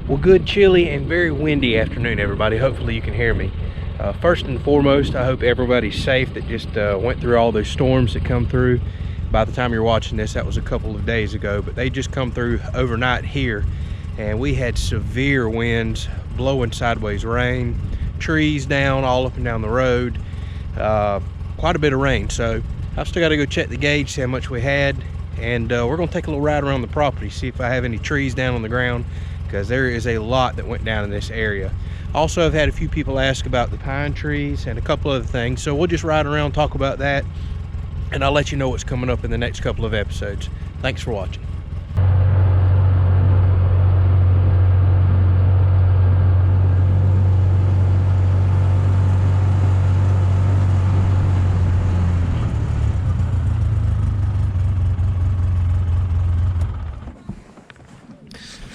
Well, good, chilly, and very windy afternoon, everybody. Hopefully you can hear me. First and foremost, I hope everybody's safe that just went through all those storms that come through. By the time you're watching this, that was a couple of days ago, but they just come through overnight here, and we had severe winds, blowing sideways rain, trees down all up and down the road, quite a bit of rain. So I've still got to go check the gauge, see how much we had, and we're going to take a little ride around the property, see if I have any trees down on the ground, because there is a lot that went down in this area. Also, I've had a few people ask about the pine trees and a couple other things, so we'll just ride around, talk about that, and I'll let you know what's coming up in the next couple of episodes. Thanks for watching.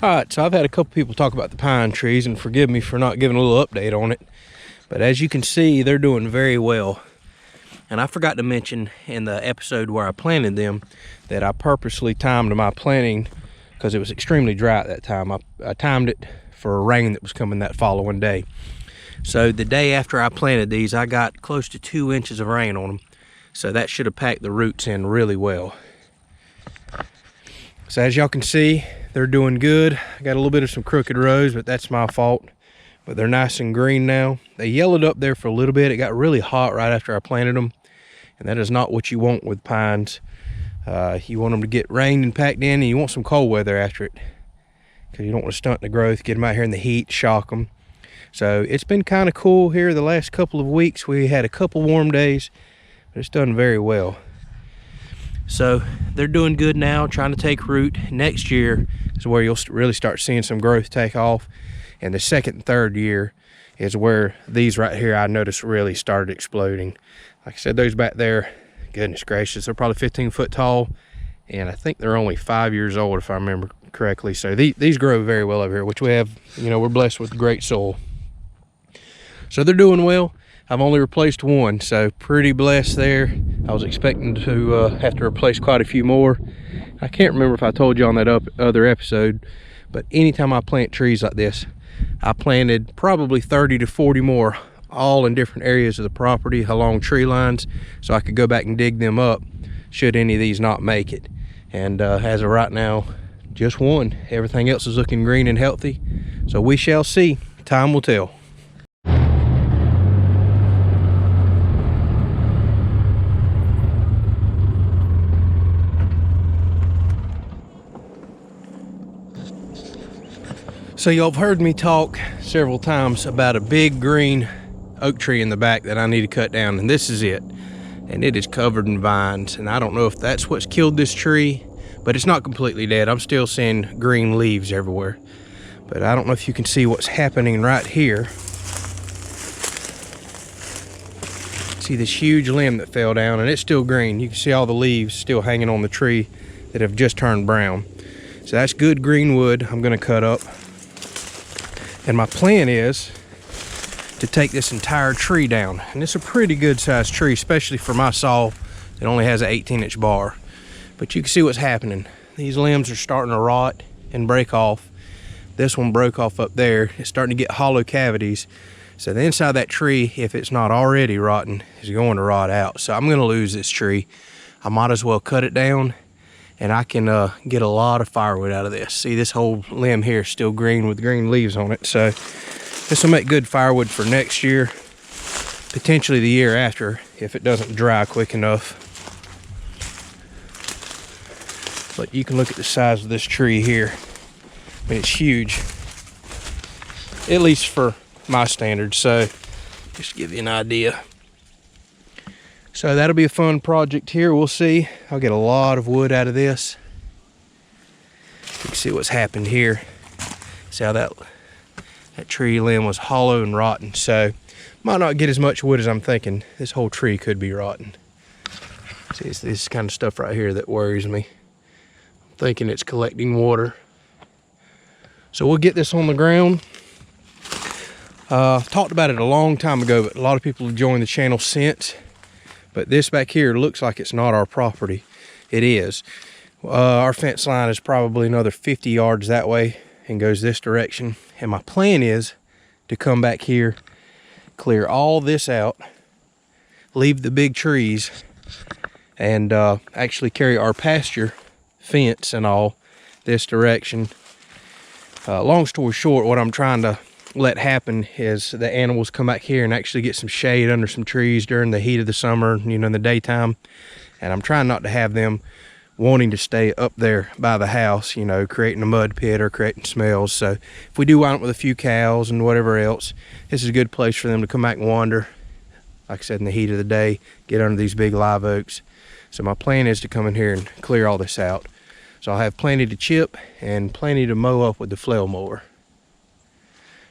All right, so I've had a couple people talk about the pine trees, and forgive me for not giving a little update on it, but as you can see, they're doing very well. And I forgot to mention in the episode where I planted them that I purposely timed my planting because it was extremely dry at that time. I timed it for a rain that was coming that following day. So the day after I planted these, I got close to 2 inches of rain on them. So that should have packed the roots in really well. So as y'all can see, they're doing good. I got a little bit of some crooked rows, but that's my fault. But they're nice and green now. They yellowed up there for a little bit. It got really hot right after I planted them, and that is not what you want with pines. You want them to get rained and packed in, and you want some cold weather after it, because you don't want to stunt the growth, get them out here in the heat, shock them. So it's been kind of cool here the last couple of weeks. We had a couple warm days, but it's done very well. So they're doing good now, trying to take root. Next year is where you'll really start seeing some growth take off. And the second and third year is where these right here, I noticed, really started exploding. Like I said, those back there, goodness gracious, they're probably 15 foot tall. And I think they're only 5 years old, if I remember correctly. So these grow very well over here, which we have, you know, we're blessed with great soil. So they're doing well. I've only replaced one, so pretty blessed there. I was expecting to have to replace quite a few more. I can't remember if I told you on that other episode, but anytime I plant trees like this, I planted probably 30 to 40 more, all in different areas of the property along tree lines, so I could go back and dig them up should any of these not make it. And as of right now, just one. Everything else is looking green and healthy, so we shall see. Time will tell. So y'all have heard me talk several times about a big green oak tree in the back that I need to cut down, and this is it. And it is covered in vines, and I don't know if that's what's killed this tree, but it's not completely dead. I'm still seeing green leaves everywhere. But I don't know if you can see what's happening right here. See this huge limb that fell down, and it's still green. You can see all the leaves still hanging on the tree that have just turned brown. So that's good green wood I'm gonna cut up. And my plan is to take this entire tree down. And it's a pretty good sized tree, especially for my saw that only has an 18-inch bar. But you can see what's happening. These limbs are starting to rot and break off. This one broke off up there. It's starting to get hollow cavities. So the inside of that tree, if it's not already rotten, is going to rot out. So I'm gonna lose this tree. I might as well cut it down, and I can get a lot of firewood out of this. See, this whole limb here is still green with green leaves on it. So this will make good firewood for next year, potentially the year after, if it doesn't dry quick enough. But you can look at the size of this tree here. I mean, it's huge, at least for my standards. So just to give you an idea. So that'll be a fun project here. We'll see. I'll get a lot of wood out of this. You can see what's happened here. See how that tree limb was hollow and rotten. So might not get as much wood as I'm thinking. This whole tree could be rotten. See, it's this kind of stuff right here that worries me. I'm thinking it's collecting water. So we'll get this on the ground. Talked about it a long time ago, but a lot of people have joined the channel since. But this back here looks like it's not our property. It is. Our fence line is probably another 50 yards that way, and goes this direction. And my plan is to come back here, clear all this out, leave the big trees, and actually carry our pasture fence and all this direction. Long story short, what I'm trying to let happen is the animals come back here and actually get some shade under some trees during the heat of the summer, you know, in the daytime. And I'm trying not to have them wanting to stay up there by the house, you know, creating a mud pit or creating smells. So if we do wind up with a few cows and whatever else, this is a good place for them to come back and wander. Like I said, in the heat of the day, get under these big live oaks. So my plan is to come in here and clear all this out. So I'll have plenty to chip and plenty to mow up with the flail mower.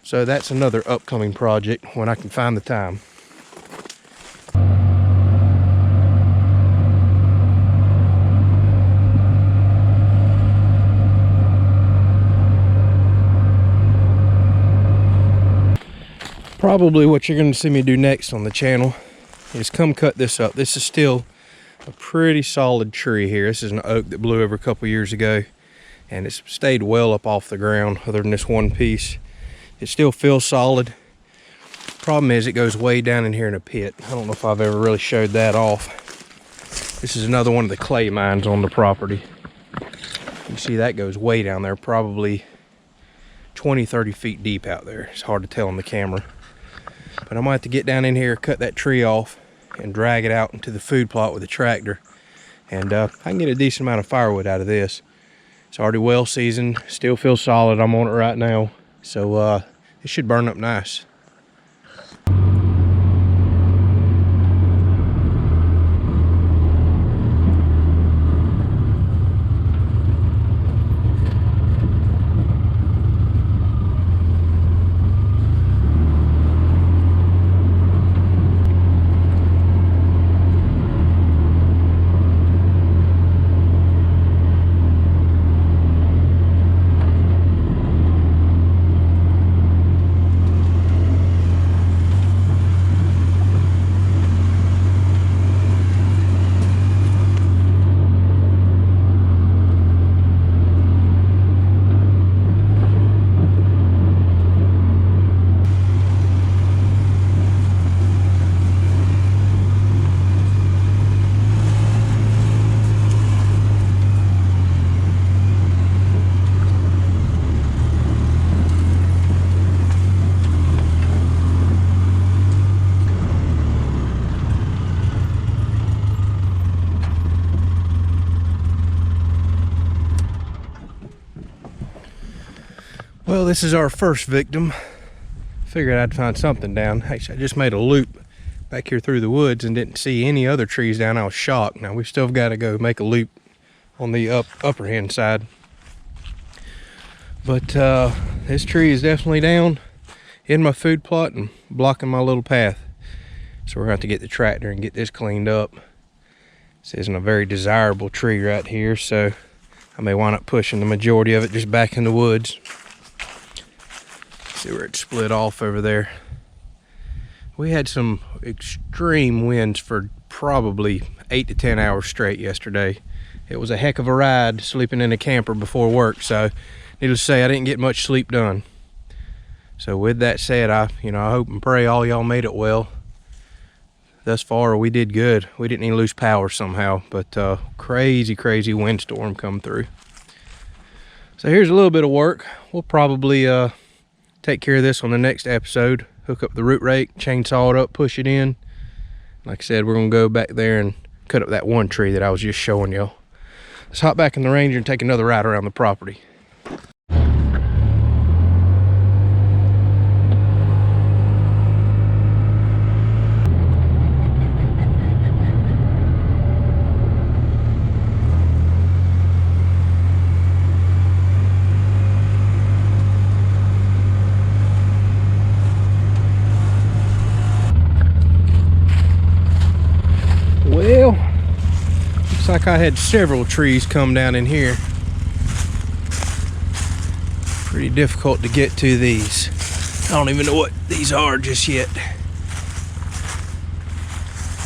So that's another upcoming project when I can find the time. Probably what you're going to see me do next on the channel is come cut this up. This is still a pretty solid tree here. This is an oak that blew over a couple years ago, and it's stayed well up off the ground other than this one piece. It still feels solid. Problem is it goes way down in here in a pit. I don't know if I've ever really showed that off. This is another one of the clay mines on the property. You see that goes way down there, probably 20-30 feet deep out there. It's hard to tell on the camera. But I might have to get down in here, cut that tree off, and drag it out into the food plot with a tractor. And I can get a decent amount of firewood out of this. It's already well seasoned, still feels solid. I'm on it right now. So it should burn up nice. Well, this is our first victim. Figured I'd find something down. Actually, I just made a loop back here through the woods and didn't see any other trees down. I was shocked. Now we still got to go make a loop on the upper hand side. But this tree is definitely down in my food plot and blocking my little path. So we're going to have to get the tractor and get this cleaned up. This isn't a very desirable tree right here, so I may wind up pushing the majority of it just back in the woods. See where it split off over there. We had some extreme winds for probably 8 to 10 hours straight yesterday. It was a heck of a ride sleeping in a camper before work, so needless to say I didn't get much sleep done. So with that said, I hope and pray all y'all made it well. Thus far we did good. We didn't even lose power somehow, but crazy windstorm come through. So here's a little bit of work. We'll probably take care of this on the next episode. Hook up the root rake, chainsaw it up, push it in. Like I said, we're gonna go back there and cut up that one tree that I was just showing y'all. Let's hop back in the Ranger and take another ride around the property. Well, looks like I had several trees come down in here. Pretty difficult to get to these. I don't even know what these are just yet.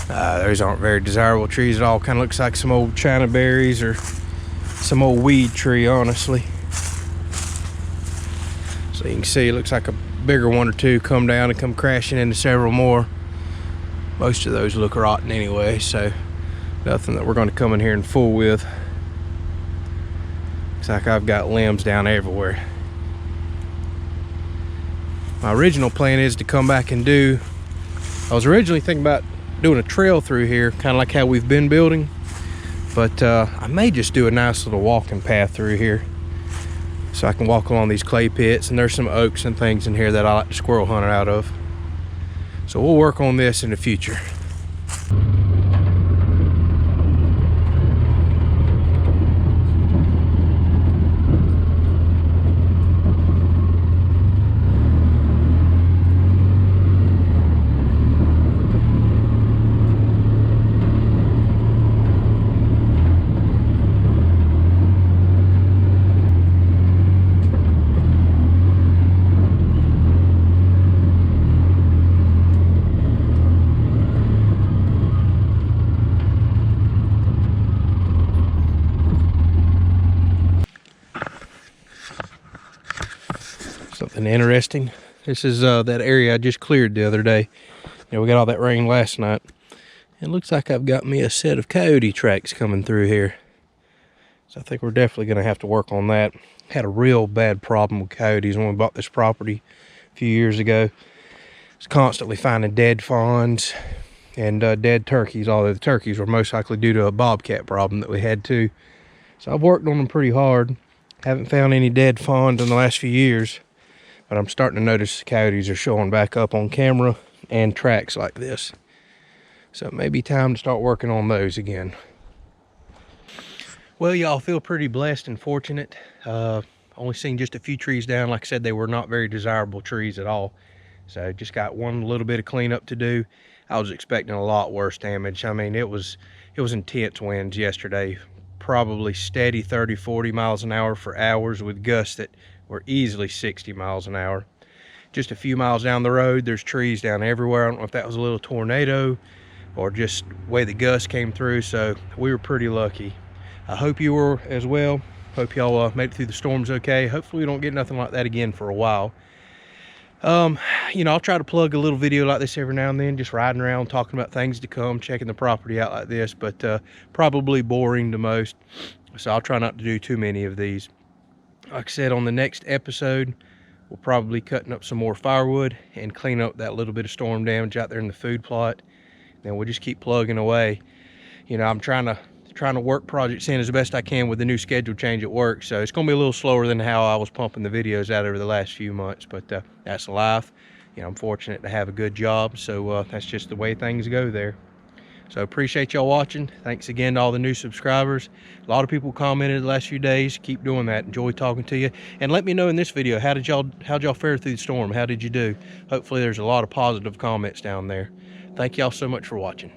Those aren't very desirable trees at all. Kind of looks like some old China berries or some old weed tree, honestly. So you can see it looks like a bigger one or two come down and come crashing into several more. Most of those look rotten anyway, so nothing that we're going to come in here and fool with. Looks like I've got limbs down everywhere. My original plan is to come back and I was originally thinking about doing a trail through here, kind of like how we've been building, but I may just do a nice little walking path through here so I can walk along these clay pits, and there's some oaks and things in here that I like to squirrel hunt out of. So we'll work on this in the future. Something interesting. This is that area I just cleared the other day. You know, we got all that rain last night. It looks like I've got me a set of coyote tracks coming through here. So I think we're definitely going to have to work on that. Had a real bad problem with coyotes when we bought this property a few years ago. Was constantly finding dead fawns and dead turkeys, although the turkeys were most likely due to a bobcat problem that we had too. So I've worked on them pretty hard. Haven't found any dead fawns in the last few years. But I'm starting to notice the coyotes are showing back up on camera and tracks like this. So it may be time to start working on those again. Well, y'all, feel pretty blessed and fortunate. Only seen just a few trees down. Like I said, they were not very desirable trees at all. So just got one little bit of cleanup to do. I was expecting a lot worse damage. I mean, it was intense winds yesterday. Probably steady 30, 40 miles an hour for hours with gusts that were easily 60 miles an hour. Just a few miles down the road, there's trees down everywhere. I don't know if that was a little tornado or just the way the gust came through, so we were pretty lucky. I hope you were as well. Hope y'all made it through the storms okay. Hopefully we don't get nothing like that again for a while. You know, I'll try to plug a little video like this every now and then, just riding around talking about things to come, checking the property out like this, but probably boring to most, so I'll try not to do too many of these. Like I said, on the next episode, we'll probably cutting up some more firewood and clean up that little bit of storm damage out there in the food plot. Then we'll just keep plugging away. You know, I'm trying to work projects in as best I can with the new schedule change at work. So it's going to be a little slower than how I was pumping the videos out over the last few months. But that's life. You know, I'm fortunate to have a good job. So that's just the way things go there. So appreciate y'all watching. Thanks again to all the new subscribers. A lot of people commented the last few days. Keep doing that. Enjoy talking to you. And let me know in this video, how'd y'all fare through the storm? How did you do? Hopefully there's a lot of positive comments down there. Thank y'all so much for watching.